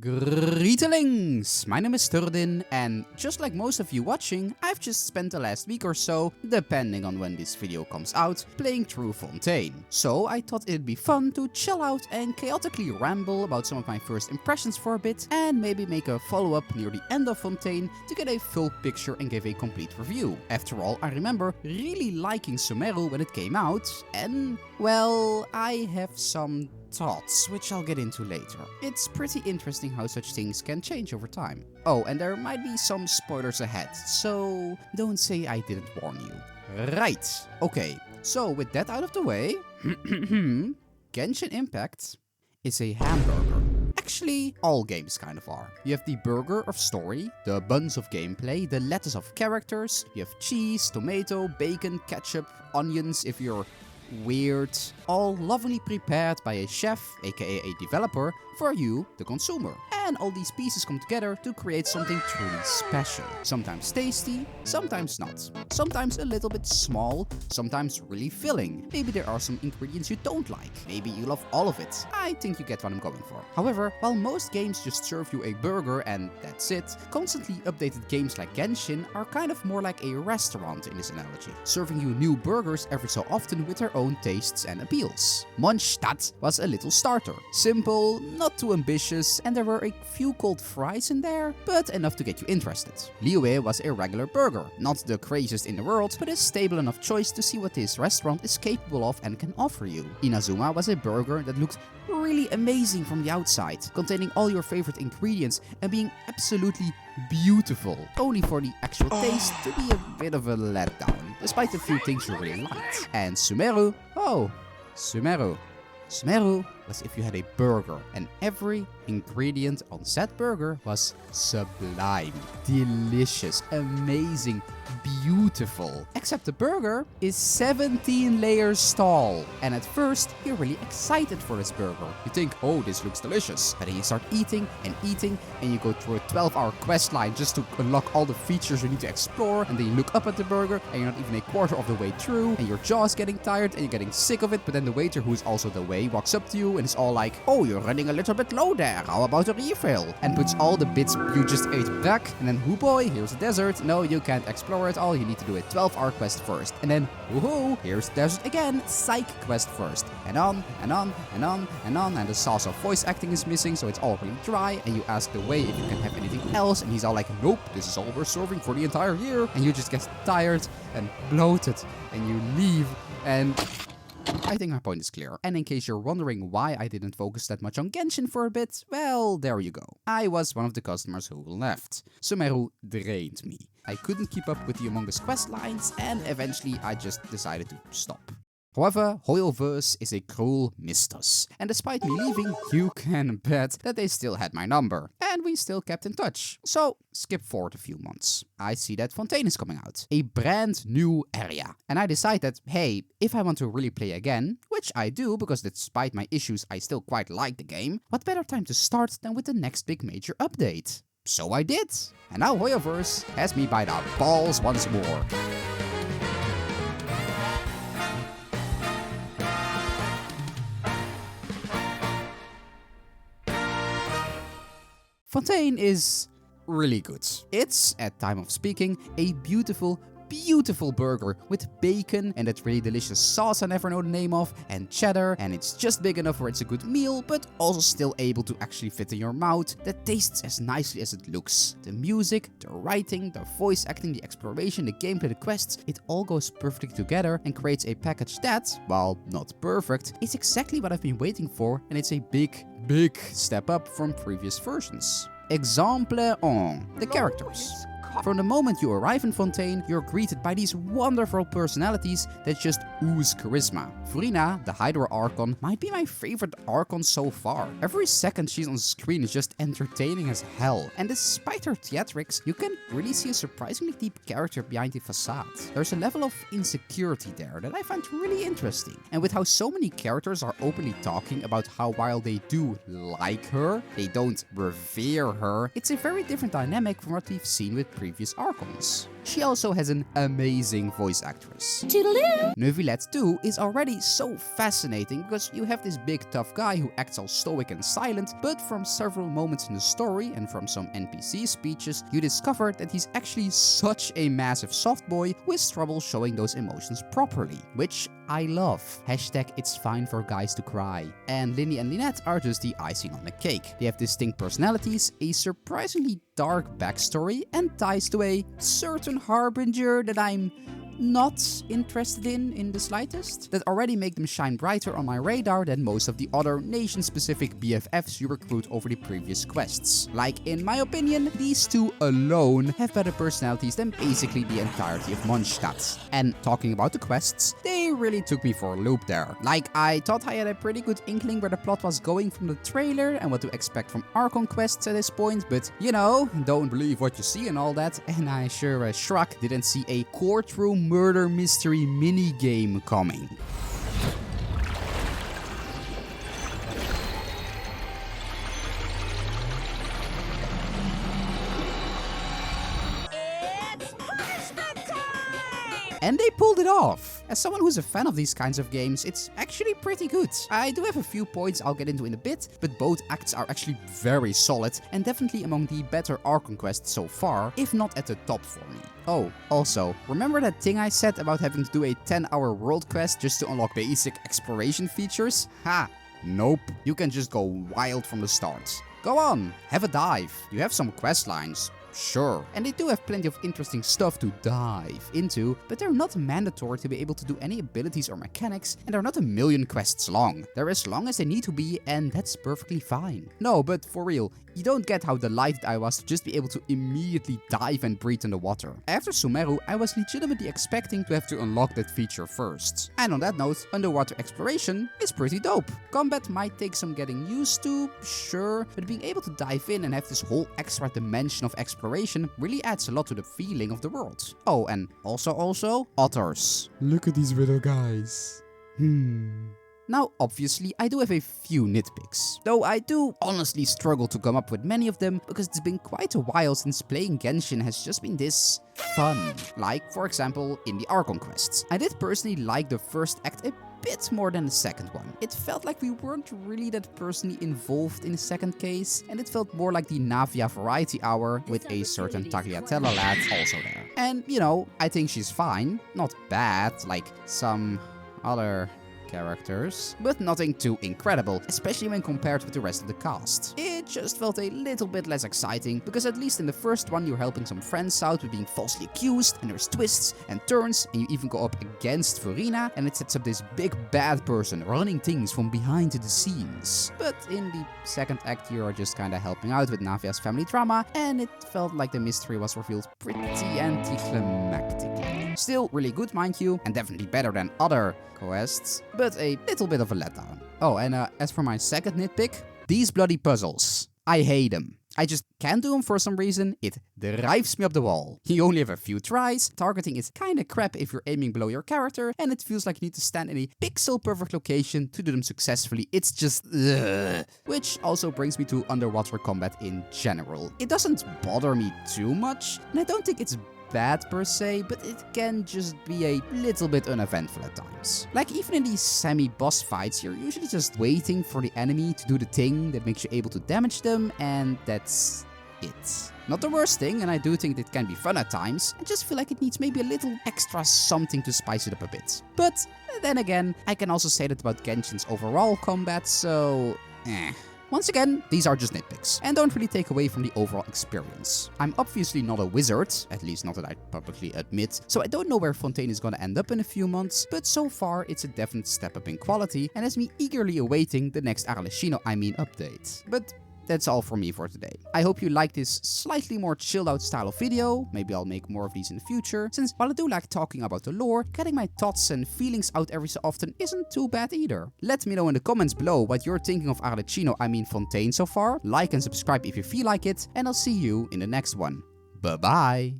Greetings! My name is Thuradin, and just like most of you watching, I've just spent the last week or so, depending on when this video comes out, playing through Fontaine. So I thought it'd be fun to chill out and chaotically ramble about some of my first impressions for a bit, and maybe make a follow-up near the end of Fontaine to get a full picture and give a complete review. After all, I remember really liking Sumeru when it came out, and, well, I have some thoughts, which I'll get into later. It's pretty interesting how such things can change over time. Oh, and there might be some spoilers ahead, so don't say I didn't warn you. Right, okay, so with that out of the way, Genshin Impact is a hamburger. Actually, all games kind of are. You have the burger of story, the buns of gameplay, the lettuce of characters, you have cheese, tomato, bacon, ketchup, onions if you're weird, all lovingly prepared by a chef, aka a developer, for you, the consumer. And all these pieces come together to create something truly special. Sometimes tasty, sometimes not. Sometimes a little bit small, sometimes really filling. Maybe there are some ingredients you don't like. Maybe you love all of it. I think you get what I'm going for. However, while most games just serve you a burger and that's it, constantly updated games like Genshin are kind of more like a restaurant in this analogy, serving you new burgers every so often with their own tastes and appeals. Mondstadt was a little starter. Simple, not too ambitious, and there were a few cold fries in there, but enough to get you interested. Liyue was a regular burger, not the craziest in the world, but a stable enough choice to see what this restaurant is capable of and can offer you. Inazuma was a burger that looked really amazing from the outside, containing all your favorite ingredients and being absolutely beautiful, only for the actual taste to be a bit of a letdown, despite a few things you really liked. And Sumeru, Sumeru was if you had a burger, and every ingredient on said burger was sublime, delicious, amazing, beautiful. Except the burger is 17 layers tall. And at first, you're really excited for this burger. You think, oh, this looks delicious. But then you start eating, and you go through a 12-hour quest line just to unlock all the features you need to explore. And then you look up at the burger, and you're not even a quarter of the way through, and your jaw's getting tired, and you're getting sick of it. But then the waiter, who's also the way, walks up to you, and it's all like, oh, you're running a little bit low there. How about a refill? And puts all the bits you just ate back. And then, oh boy, here's a desert. No, you can't explore it all. You need to do a 12-hour quest first. And then, woohoo, here's the desert again. Psych quest first. And on, and on, and on, and on. And the sauce of voice acting is missing, so it's all really dry. And you ask the way if you can have anything else. And he's all like, nope, this is all we're serving for the entire year. And you just get tired and bloated. And you leave. And I think my point is clear. And in case you're wondering why I didn't focus that much on Genshin for a bit, well, there you go. I was one of the customers who left. Sumeru drained me. I couldn't keep up with the Among Us quest lines, and eventually I just decided to stop. However, Hoyoverse is a cruel mistress, and despite me leaving, you can bet that they still had my number, and we still kept in touch. So, skip forward a few months. I see that Fontaine is coming out, a brand new area, and I decide that, hey, if I want to really play again, which I do because despite my issues I still quite like the game, what better time to start than with the next big major update? So I did, and now Hoyoverse has me by the balls once more. Fontaine is really good. It's, at time of speaking, a beautiful burger with bacon and that really delicious sauce I never know the name of, and cheddar, and it's just big enough where it's a good meal, but also still able to actually fit in your mouth, that tastes as nicely as it looks. The music, the writing, the voice acting, the exploration, the gameplay, the quests, it all goes perfectly together and creates a package that, while not perfect, is exactly what I've been waiting for, and it's a big step up from previous versions. Exemple 1. The characters. From the moment you arrive in Fontaine, you're greeted by these wonderful personalities that just ooze charisma. Furina, the Hydra Archon, might be my favorite Archon so far. Every second she's on screen is just entertaining as hell. And despite her theatrics, you can really see a surprisingly deep character behind the facade. There's a level of insecurity there that I find really interesting. And with how so many characters are openly talking about how while they do like her, they don't revere her, it's a very different dynamic from what we've seen with previous Archons. She also has an amazing voice actress. Toodaloo! Neuvillette too is already so fascinating because you have this big tough guy who acts all stoic and silent, but from several moments in the story and from some NPC speeches, you discover that he's actually such a massive soft boy who has trouble showing those emotions properly, which I love. Hashtag it's fine for guys to cry. And Linny and Lynette are just the icing on the cake. They have distinct personalities, a surprisingly dark backstory, and ties to a certain harbinger that I'm not interested in the slightest, that already make them shine brighter on my radar than most of the other nation-specific BFFs you recruit over the previous quests. Like, in my opinion, these two alone have better personalities than basically the entirety of Mondstadt. And talking about the quests, they really took me for a loop there. Like, I thought I had a pretty good inkling where the plot was going from the trailer and what to expect from Archon quests at this point, but you know, don't believe what you see and all that, and I sure as Shrug didn't see a courtroom murder mystery minigame coming. And they pulled it off. As someone who's a fan of these kinds of games, it's actually pretty good. I do have a few points I'll get into in a bit, but both acts are actually very solid and definitely among the better Archon quests so far, if not at the top for me. Oh, also, remember that thing I said about having to do a 10-hour world quest just to unlock basic exploration features? Ha! Nope. You can just go wild from the start. Go on, have a dive. You have some quest lines. Sure. And they do have plenty of interesting stuff to dive into, but they're not mandatory to be able to do any abilities or mechanics, and they're not a million quests long. They're as long as they need to be, and that's perfectly fine. No, but for real, you don't get how delighted I was to just be able to immediately dive and breathe in the water. After Sumeru, I was legitimately expecting to have to unlock that feature first. And on that note, underwater exploration is pretty dope. Combat might take some getting used to, sure, but being able to dive in and have this whole extra dimension of exploration really adds a lot to the feeling of the world. Oh, and also, otters. Look at these little guys. Now, obviously, I do have a few nitpicks, though I do honestly struggle to come up with many of them because it's been quite a while since playing Genshin has just been this fun. Like, for example, in the Archon quests. I did personally like the first act a bit more than the second one. It felt like we weren't really that personally involved in the second case, and it felt more like the Navia Variety Hour with a certain Tagliatella lad also there. And, you know, I think she's fine. Not bad, like some other characters, but nothing too incredible, especially when compared with the rest of the cast. It just felt a little bit less exciting, because at least in the first one you're helping some friends out with being falsely accused, and there's twists and turns, and you even go up against Furina, and it sets up this big bad person running things from behind the scenes. But in the second act you are just kinda helping out with Navia's family drama, and it felt like the mystery was revealed pretty anticlimactically. Still really good, mind you, and definitely better than other quests, but a little bit of a letdown. Oh, and as for my second nitpick, these bloody puzzles. I hate them. I just can't do them for some reason. It drives me up the wall. You only have a few tries, targeting is kinda crap if you're aiming below your character, and it feels like you need to stand in a pixel-perfect location to do them successfully. It's just ugh. Which also brings me to underwater combat in general. It doesn't bother me too much, and I don't think it's bad per se, but it can just be a little bit uneventful at times. Like, even in these semi-boss fights, you're usually just waiting for the enemy to do the thing that makes you able to damage them, and that's it. Not the worst thing, and I do think it can be fun at times. I just feel like it needs maybe a little extra something to spice it up a bit. But then again, I can also say that about Genshin's overall combat, so Once again, these are just nitpicks, and don't really take away from the overall experience. I'm obviously not a wizard, at least not that I publicly admit, so I don't know where Fontaine is gonna end up in a few months, but so far it's a definite step up in quality, and has me eagerly awaiting the next Arlecchino update. But that's all from me for today. I hope you like this slightly more chilled out style of video. Maybe I'll make more of these in the future, since while I do like talking about the lore, getting my thoughts and feelings out every so often isn't too bad either. Let me know in the comments below what you're thinking of Arlecchino, Fontaine so far. Like and subscribe if you feel like it, and I'll see you in the next one. Bye bye!